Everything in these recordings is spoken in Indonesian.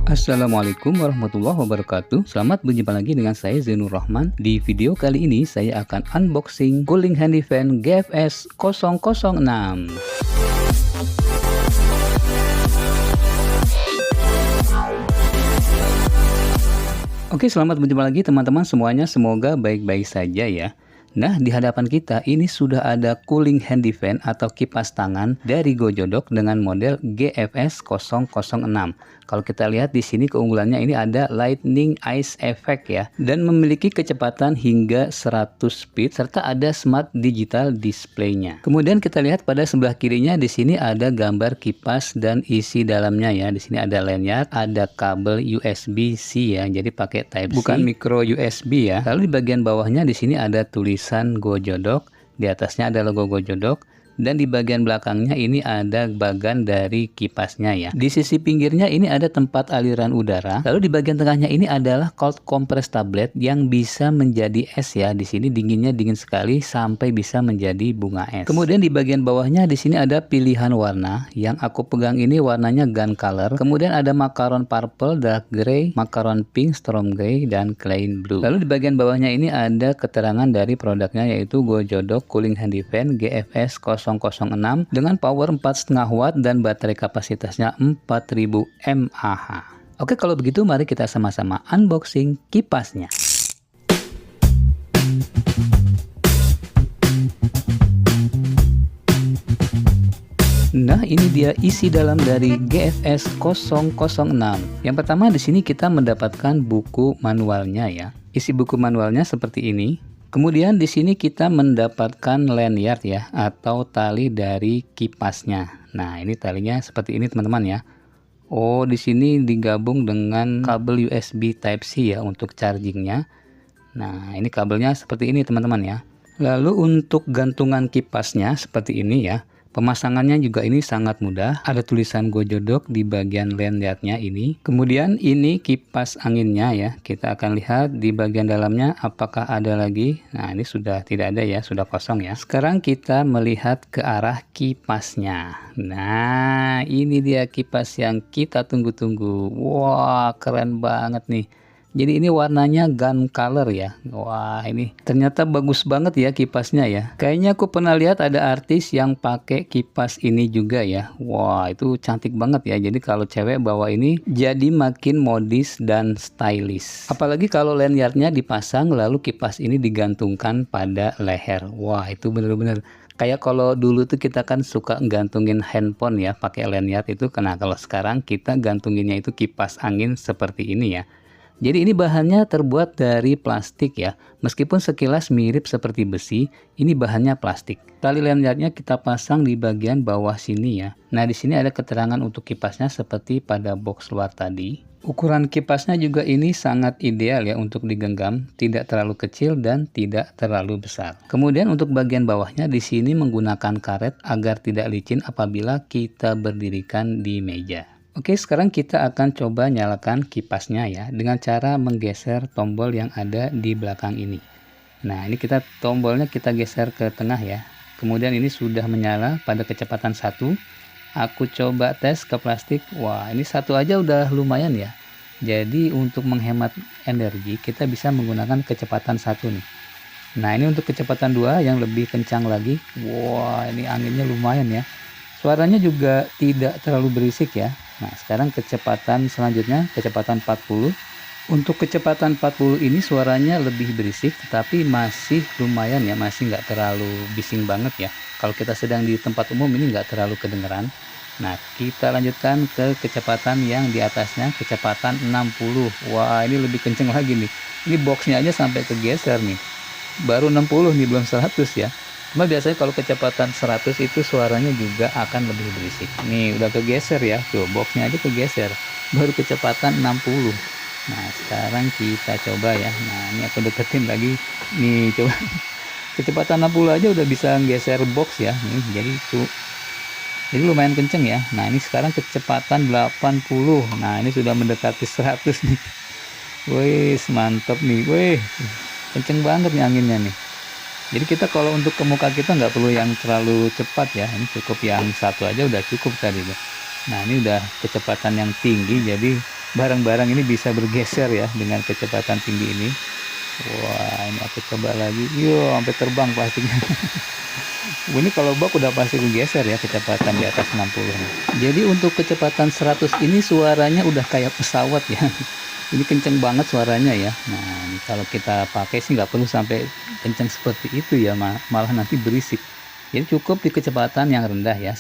Assalamualaikum warahmatullahi wabarakatuh. Selamat berjumpa lagi dengan saya Zainur Rahman. Di video kali ini saya akan unboxing cooling handy fan GFS 006. Oke, selamat berjumpa lagi teman-teman semuanya. Semoga baik-baik saja ya. Nah, di hadapan kita ini sudah ada cooling handy fan atau kipas tangan dari Gojodok dengan model GFS 006. Kalau kita lihat di sini keunggulannya ini ada lightning ice effect ya, dan memiliki kecepatan hingga 100 speed serta ada smart digital display-nya. Kemudian kita lihat pada sebelah kirinya di sini ada gambar kipas dan isi dalamnya ya. Di sini ada lanyard, ada kabel USB-C ya. Jadi pakai Type C, bukan micro USB ya. Lalu di bagian bawahnya di sini ada tulisan Gojodok, di atasnya ada logo Gojodok, dan di bagian belakangnya ini ada bagan dari kipasnya ya. Di sisi pinggirnya ini ada tempat aliran udara. Lalu di bagian tengahnya ini adalah cold compress tablet yang bisa menjadi es ya. Di sini dinginnya dingin sekali sampai bisa menjadi bunga es. Kemudian di bagian bawahnya di sini ada pilihan warna. Yang aku pegang ini warnanya gun color. Kemudian ada macaron purple, dark gray, macaron pink, storm gray, dan plain blue. Lalu di bagian bawahnya ini ada keterangan dari produknya yaitu Gojodok Cooling Handy Fan GFS 006 dengan power 4,5 watt dan baterai kapasitasnya 4000 mAh. Oke, kalau begitu mari kita sama-sama unboxing kipasnya. Nah, ini dia isi dalam dari GFS 006. Yang pertama di sini kita mendapatkan buku manualnya ya. Isi buku manualnya seperti ini. Kemudian di sini kita mendapatkan lanyard ya, atau tali dari kipasnya. Nah, ini talinya seperti ini teman-teman ya. Oh, di sini digabung dengan kabel USB Type C ya untuk chargingnya. Nah, ini kabelnya seperti ini teman-teman ya. Lalu untuk gantungan kipasnya seperti ini ya. Pemasangannya juga ini sangat mudah. Ada tulisan Gojodok di bagian lanyardnya ini. Kemudian ini kipas anginnya ya. Kita akan lihat di bagian dalamnya apakah ada lagi. Nah, ini sudah tidak ada ya, sudah kosong ya. Sekarang kita melihat ke arah kipasnya. Nah, ini dia kipas yang kita tunggu-tunggu. Wah, keren banget nih. Jadi ini warnanya gun color ya. Wah, ini ternyata bagus banget ya kipasnya ya. Kayaknya aku pernah lihat ada artis yang pakai kipas ini juga ya. Wah, itu cantik banget ya. Jadi kalau cewek bawa ini jadi makin modis dan stylish. Apalagi kalau lanyardnya dipasang lalu kipas ini digantungkan pada leher. Wah, itu bener-bener kayak kalau dulu tuh kita kan suka gantungin handphone ya pakai lanyard itu. Karena kalau sekarang kita gantunginnya itu kipas angin seperti ini ya. Jadi ini bahannya terbuat dari plastik ya. Meskipun sekilas mirip seperti besi, ini bahannya plastik. Tali lanyardnya kita pasang di bagian bawah sini ya. Nah, di sini ada keterangan untuk kipasnya seperti pada box luar tadi. Ukuran kipasnya juga ini sangat ideal ya untuk digenggam, tidak terlalu kecil dan tidak terlalu besar. Kemudian untuk bagian bawahnya di sini menggunakan karet agar tidak licin apabila kita berdirikan di meja. Oke, sekarang kita akan coba nyalakan kipasnya ya dengan cara menggeser tombol yang ada di belakang ini. Nah, ini tombolnya kita geser ke tengah ya. Kemudian ini sudah menyala pada kecepatan 1. Aku coba tes ke plastik. Wah, ini 1 aja udah lumayan ya. Jadi untuk menghemat energi kita bisa menggunakan kecepatan 1 nih. Nah, ini untuk kecepatan 2 yang lebih kencang lagi. Wah, ini anginnya lumayan ya. Suaranya juga tidak terlalu berisik ya. Nah, sekarang kecepatan selanjutnya, kecepatan 40. Untuk kecepatan 40 ini suaranya lebih berisik, tetapi masih lumayan ya, masih nggak terlalu bising banget ya. Kalau kita sedang di tempat umum ini nggak terlalu kedengeran. Nah, kita lanjutkan ke kecepatan yang di atasnya, kecepatan 60. Wah, ini lebih kenceng lagi nih. Ini boxnya aja sampai kegeser nih. Baru 60 nih, belum 100 ya. Cuma biasanya kalau kecepatan 100 itu suaranya juga akan lebih berisik. Nih udah kegeser ya, tuh boxnya aja kegeser. Baru kecepatan 60. Nah, sekarang kita coba ya. Nah, ini aku deketin lagi. Nih coba. Kecepatan 60 aja udah bisa geser box ya. Nih, jadi lumayan kenceng ya. Nah, ini sekarang kecepatan 80. Nah, ini sudah mendekati 100 nih. Wih, mantap nih. Wih, kenceng banget nih anginnya nih. Jadi kita kalau untuk ke muka kita nggak perlu yang terlalu cepat ya. Ini cukup yang 1 aja udah cukup tadi tuh. Nah, ini udah kecepatan yang tinggi, jadi barang-barang ini bisa bergeser ya dengan kecepatan tinggi ini. Wah, ini aku coba lagi. Yo, sampai terbang plastiknya. Ini kalau bak udah pasti bergeser ya kecepatan di atas 60 nih. Jadi untuk kecepatan 100 ini suaranya udah kayak pesawat ya. Ini kenceng banget suaranya ya. Nah, ini kalau kita pakai sih nggak perlu sampai kenceng seperti itu ya, malah nanti berisik. Jadi cukup di kecepatan yang rendah ya,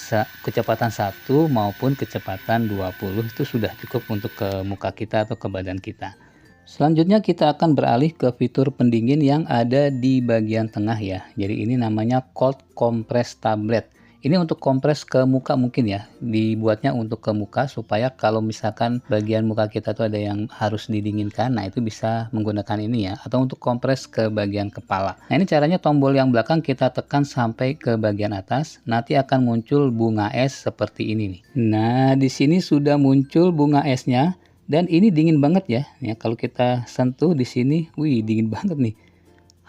kecepatan 1 maupun kecepatan 20 itu sudah cukup untuk ke muka kita atau ke badan kita. Selanjutnya kita akan beralih ke fitur pendingin yang ada di bagian tengah ya. Jadi ini namanya Cold Compress Tablet. Ini untuk kompres ke muka mungkin ya, dibuatnya untuk ke muka supaya kalau misalkan bagian muka kita tuh ada yang harus didinginkan, nah itu bisa menggunakan ini ya, atau untuk kompres ke bagian kepala. Nah ini caranya, tombol yang belakang kita tekan sampai ke bagian atas, nanti akan muncul bunga es seperti ini nih. Nah di sini sudah muncul bunga esnya dan ini dingin banget ya. Ya kalau kita sentuh di sini, wih dingin banget nih.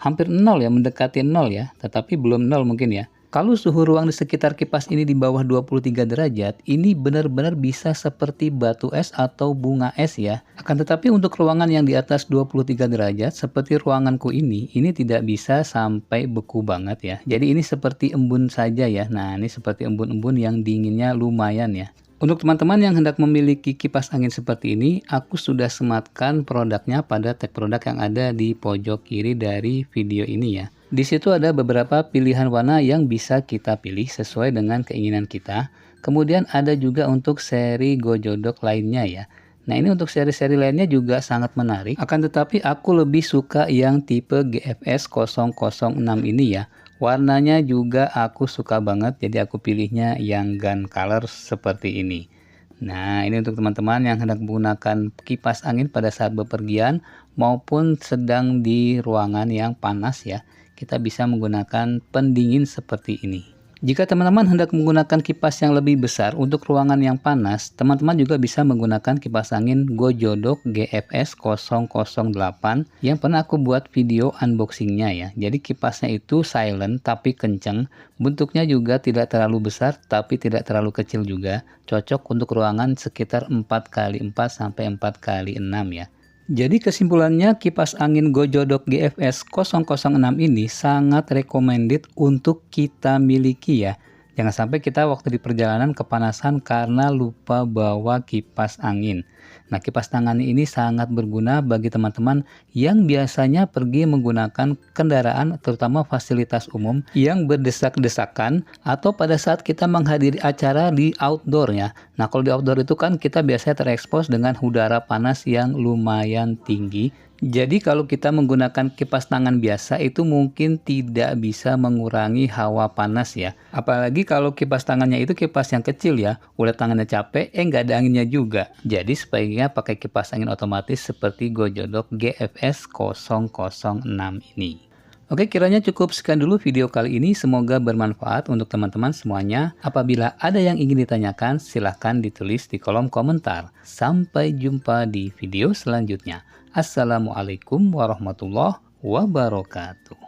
Hampir 0 ya, mendekati 0 ya, tetapi belum 0 mungkin ya. Kalau suhu ruang di sekitar kipas ini di bawah 23 derajat, ini benar-benar bisa seperti batu es atau bunga es ya. Akan tetapi untuk ruangan yang di atas 23 derajat, seperti ruanganku ini tidak bisa sampai beku banget ya. Jadi ini seperti embun saja ya. Nah ini seperti embun-embun yang dinginnya lumayan ya. Untuk teman-teman yang hendak memiliki kipas angin seperti ini, aku sudah sematkan produknya pada tag produk yang ada di pojok kiri dari video ini ya. Di situ ada beberapa pilihan warna yang bisa kita pilih sesuai dengan keinginan kita. Kemudian ada juga untuk seri Gojodok lainnya ya. Nah ini untuk seri-seri lainnya juga sangat menarik. Akan tetapi aku lebih suka yang tipe GFS 006 ini ya. Warnanya juga aku suka banget, jadi aku pilihnya yang gun color seperti ini. Nah ini untuk teman-teman yang hendak menggunakan kipas angin pada saat bepergian maupun sedang di ruangan yang panas ya. Kita bisa menggunakan pendingin seperti ini. Jika teman-teman hendak menggunakan kipas yang lebih besar untuk ruangan yang panas, teman-teman juga bisa menggunakan kipas angin Gojodok GFS 008 yang pernah aku buat video unboxingnya ya. Jadi kipasnya itu silent tapi kenceng, bentuknya juga tidak terlalu besar tapi tidak terlalu kecil juga, cocok untuk ruangan sekitar 4x4 sampai 4x6 ya. Jadi kesimpulannya, kipas angin Gojodok GFS 006 ini sangat recommended untuk kita miliki ya. Jangan sampai kita waktu di perjalanan kepanasan karena lupa bawa kipas angin. Nah, kipas tangan ini sangat berguna bagi teman-teman yang biasanya pergi menggunakan kendaraan, terutama fasilitas umum yang berdesak-desakan, atau pada saat kita menghadiri acara di outdoor ya. Nah, kalau di outdoor itu kan kita biasanya terekspos dengan udara panas yang lumayan tinggi. Jadi kalau kita menggunakan kipas tangan biasa itu mungkin tidak bisa mengurangi hawa panas ya. Apalagi kalau kipas tangannya itu kipas yang kecil ya. Udah tangannya capek, nggak ada anginnya juga. Jadi sebaiknya pakai kipas angin otomatis seperti Gojodok GFS 006 ini. Oke, kiranya cukup sekian dulu video kali ini. Semoga bermanfaat untuk teman-teman semuanya. Apabila ada yang ingin ditanyakan, silahkan ditulis di kolom komentar. Sampai jumpa di video selanjutnya. Assalamualaikum warahmatullahi wabarakatuh.